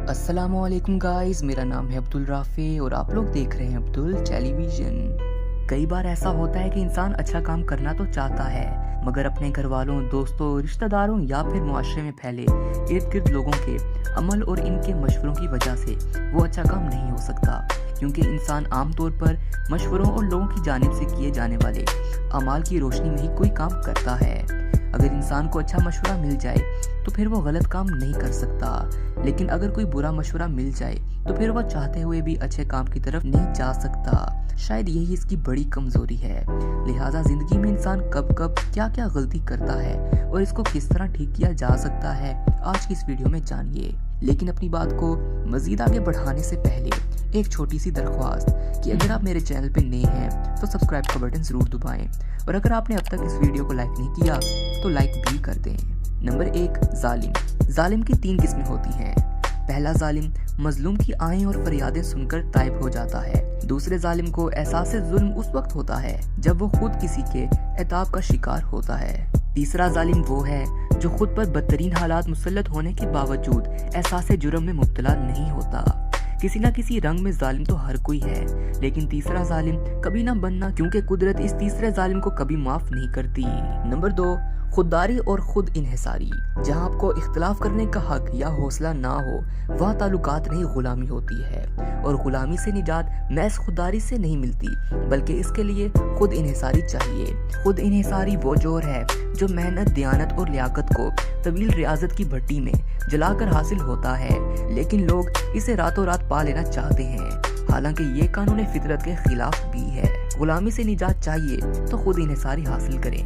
अस्सलामुअलैकुम गाइस, मेरा नाम है अब्दुल राफे और आप लोग देख रहे हैं अब्दुल टेलीविजन। कई बार ऐसा होता है कि इंसान अच्छा काम करना तो चाहता है, मगर अपने घर वालों, दोस्तों, रिश्तेदारों या फिर मुआशरे में फैले इर्द गिर्द लोगों के अमल और इनके मशवरों की वजह से वो अच्छा काम नहीं हो सकता, क्योंकि इंसान आमतौर पर मशवरों और लोगों की जानिब से किए जाने वाले अमाल की रोशनी में ही कोई काम करता है। अगर इंसान को अच्छा मशवरा मिल जाए तो फिर वो गलत काम नहीं कर सकता, लेकिन अगर कोई बुरा मशवरा मिल जाए तो फिर वो चाहते हुए भी अच्छे काम की तरफ नहीं जा सकता। शायद यही इसकी बड़ी कमजोरी है। लिहाजा जिंदगी में इंसान कब कब क्या क्या गलती करता है और इसको किस तरह ठीक किया जा सकता है, आज की इस वीडियो में जानिए। लेकिन अपनी बात को मजीद आगे बढ़ाने से पहले एक छोटी सी दरख्वास्त कि अगर आप मेरे चैनल पे नए हैं तो सब्सक्राइब का बटन जरूर दबाएं, और अगर आपने अब तक इस वीडियो को लाइक नहीं किया तो लाइक भी कर दें। नंबर 1, जालिम। जालिम की 3 किस्में होती हैं। पहला जालिम मजलूम की आएं और फरियादें सुनकर ताइब हो जाता है। दूसरे जालिम को एहसास जुल्म उस वक्त होता है जब वो खुद किसी के इताब का शिकार होता है। तीसरा जालिम वो है जो खुद पर बदतरीन हालात मुसल्लत होने के बावजूद एहसास जुर्म में मुब्तला नहीं होता। किसी न किसी रंग में जालिम तो हर कोई है, लेकिन तीसरा जालिम कभी ना बनना, क्योंकि कुदरत इस तीसरे जालिम को कभी माफ नहीं करती। नंबर 2, खुददारी और खुद इन्हिसारी। जहाँ आपको इख्तिलाफ करने का हक या हौसला ना हो, वहाँ ताल्लुकात नहीं गुलामी होती है, और गुलामी से निजात महज खुददारी से नहीं मिलती, बल्कि इसके लिए खुद इन्हिसारी चाहिए। खुद इन्हिसारी वो जोर है जो मेहनत, दियानत और लियाकत को तवील रियाजत की भट्टी में जलाकर हासिल होता है, लेकिन लोग इसे रातों रात पा लेना चाहते हैं, हालांकि ये कानून फितरत के खिलाफ भी है। गुलामी से निजात चाहिए तो खुद इन्हिसारी हासिल करें,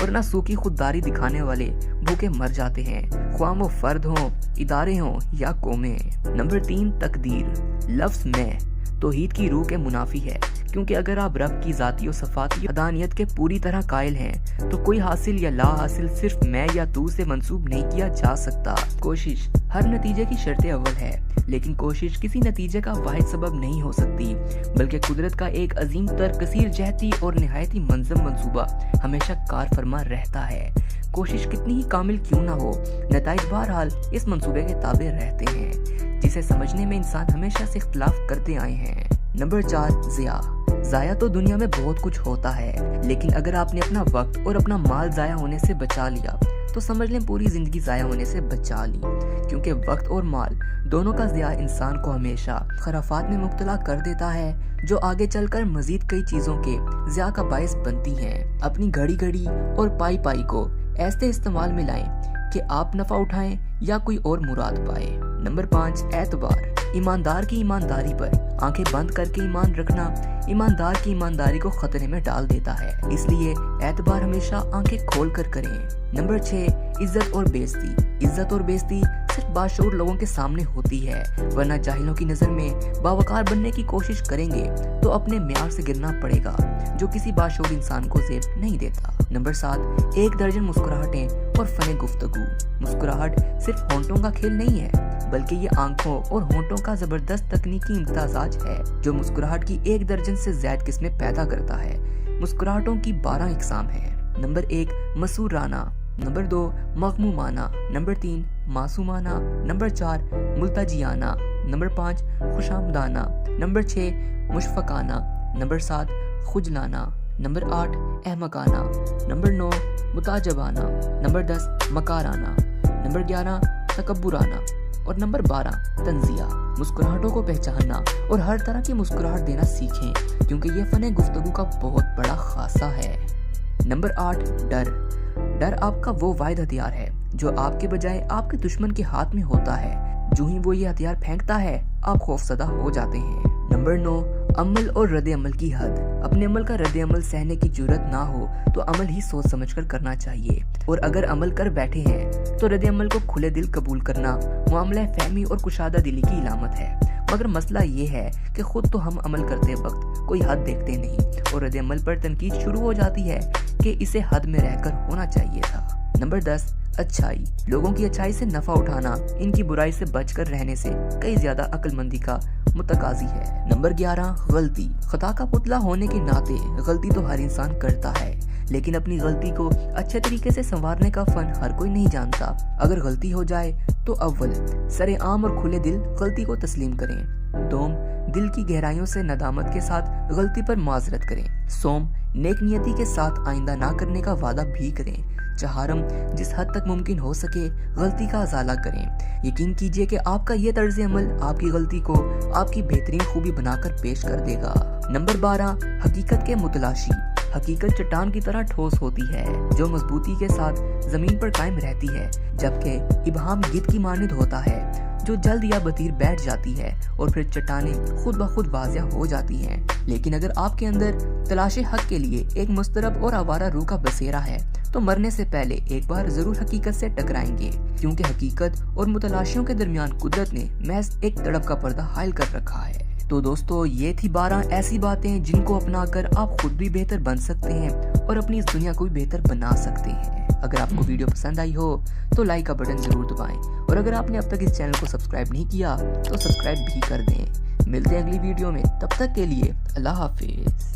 वरना सूखी खुददारी दिखाने वाले भूखे मर जाते हैं, ख्वाह वो फर्द हों, इदारे हों या कौमें। नंबर 3, तकदीर। लफ्ज़ मैं तौहीद की रूह के मुनाफी है, क्योंकि अगर आप रब की ज़ाती और सफ़ाती अदानियत के पूरी तरह कायल हैं तो कोई हासिल या ला हासिल सिर्फ मैं या तू से मंसूब नहीं किया जा सकता। कोशिश हर नतीजे की शर्त अव्वल है, लेकिन कोशिश किसी नतीजे का वाहिद सबब नहीं हो सकती, बल्कि कुदरत का एक अजीम तर, कसीर जहती और निहायती मंज़म मंसूबा हमेशा कार फरमा रहता है। कोशिश कितनी ही कामिल क्यों ना हो, नताइज बहरहाल इस मंसूबे के ताबे रहते हैं, जिसे समझने में इंसान हमेशा से इख्तिलाफ करते आए हैं। नंबर 4, ज़िया। ज़ाया तो दुनिया में बहुत कुछ होता है, लेकिन अगर आपने अपना वक्त और अपना माल ज़ाया होने से बचा लिया तो समझ लें पूरी जिंदगी ज़ाया होने से बचा ली, क्योंकि वक्त और माल दोनों का ज़िया इंसान को हमेशा खराफात में मुब्तला कर देता है, जो आगे चलकर मजीद कई चीज़ों के ज़िया का बायस बनती हैं। अपनी घड़ी घड़ी और पाई पाई को ऐसे इस्तेमाल में लाएं कि आप नफ़ा उठाएं या कोई और मुराद पाए। नंबर 5, एतबार। ईमानदार की ईमानदारी पर आंखें बंद करके ईमान रखना ईमानदार की ईमानदारी को खतरे में डाल देता है, इसलिए एतबार हमेशा आंखें खोल कर करें। नंबर 6, इज्जत और बेइज्जती। इज्जत और बेइज्जती सिर्फ बाशऊर लोगों के सामने होती है, वरना जाहिलों की नजर में बावकार बनने की कोशिश करेंगे तो अपने म्यार से गिरना पड़ेगा, जो किसी बाशऊर इंसान को ज़ेब नहीं देता। नंबर 7, 1 दर्जन मुस्कुराहटें और फने गुफ्तगू। मुस्कुराहट सिर्फ होंठों का खेल नहीं है, बल्कि ये आंखों और होंठों का जबरदस्त तकनीकी इम्तियाज़ है, जो मुस्कुराहट की 1 दर्जन से ज्यादा किस्में पैदा करता है। मुस्कुराहटों की 12 इकसाम है। नंबर 1, मसूराना। नंबर 2, मगमूमाना। नंबर 3, मासूमाना। नंबर 4, मुल्तजियाना। नंबर 5, खुशामदाना। नंबर 6, मुशफकाना। नंबर 7, खुजलाना। नंबर 8, अहमकाना। नंबर 9, मुताजबाना। नंबर 10, मकाराना। नंबर 11, तकब्बुराना। और नंबर 12, तंजिया। मुस्कुराहटों को पहचानना और हर तरह की मुस्कुराहट देना सीखें, क्योंकि ये फने गुफ्तगू का बहुत बड़ा खासा है। नंबर 8, डर। डर आपका वो वाहिद हथियार है जो आपके बजाय आपके दुश्मन के हाथ में होता है। जो ही वो ये हथियार फेंकता है, आप खौफसदा हो जाते हैं। नंबर 9, अमल और रद्द अमल की हद। अपने अमल का रद्द अमल सहने की जुर्रत ना हो तो अमल ही सोच समझकर करना चाहिए, और अगर अमल कर बैठे हैं तो रद्द अमल को खुले दिल कबूल करना मामला फहमी और कुशादा दिली की इलामत है। मगर मसला ये है कि खुद तो हम अमल करते वक्त कोई हद देखते नहीं, और रद्द अमल पर तनकीद शुरू हो जाती है कि इसे हद में रहकर होना चाहिए था। नंबर 10, अच्छाई, लोगों की अच्छाई से नफा उठाना इनकी बुराई से बचकर रहने से कई ज्यादा अक्लमंदी का मुतकाजी है। नंबर 11, गलती। खता का पुतला होने के नाते गलती तो हर इंसान करता है, लेकिन अपनी गलती को अच्छे तरीके से संवारने का फन हर कोई नहीं जानता। अगर गलती हो जाए तो अव्वल सरेआम और खुले दिल गलती को तस्लीम करें। दोम, दिल की गहराइयों से नदामत के साथ गलती पर माजरत करें। सोम, नेक नियति के साथ आइंदा ना करने का वादा भी करें। चहारम, जिस हद तक मुमकिन हो सके गलती का अजाला करें। यकीन कीजिए कि आपका ये तर्ज अमल आपकी गलती को आपकी बेहतरीन खूबी बनाकर पेश कर देगा। नंबर 12, हकीकत के मुतलाशी। हकीकत चट्टान की तरह ठोस होती है जो मजबूती के साथ जमीन पर कायम रहती है, जबकि इबहाम गिद्ध की मानिंद होता है जो जल्द या बतीर बैठ जाती है और फिर चट्टानें खुद ब खुद वाजिया हो जाती हैं। लेकिन अगर आपके अंदर तलाशे हक के लिए एक मुस्तरब और आवारा रूह का बसेरा है तो मरने से पहले एक बार जरूर हकीकत से टकराएंगे, क्योंकि हकीकत और मुतलाशियों के दरमियान कुदरत ने महज एक तड़प का पर्दा हायल कर रखा है। तो दोस्तों, ये थी 12 ऐसी बातें जिनको अपनाकर आप खुद भी बेहतर बन सकते हैं और अपनी इस दुनिया को भी बेहतर बना सकते हैं। अगर आपको वीडियो पसंद आई हो तो लाइक का बटन जरूर दबाएं, और अगर आपने अब तक इस चैनल को सब्सक्राइब नहीं किया तो सब्सक्राइब भी कर दें। मिलते हैं अगली वीडियो में, तब तक के लिए अल्लाह हाफिज।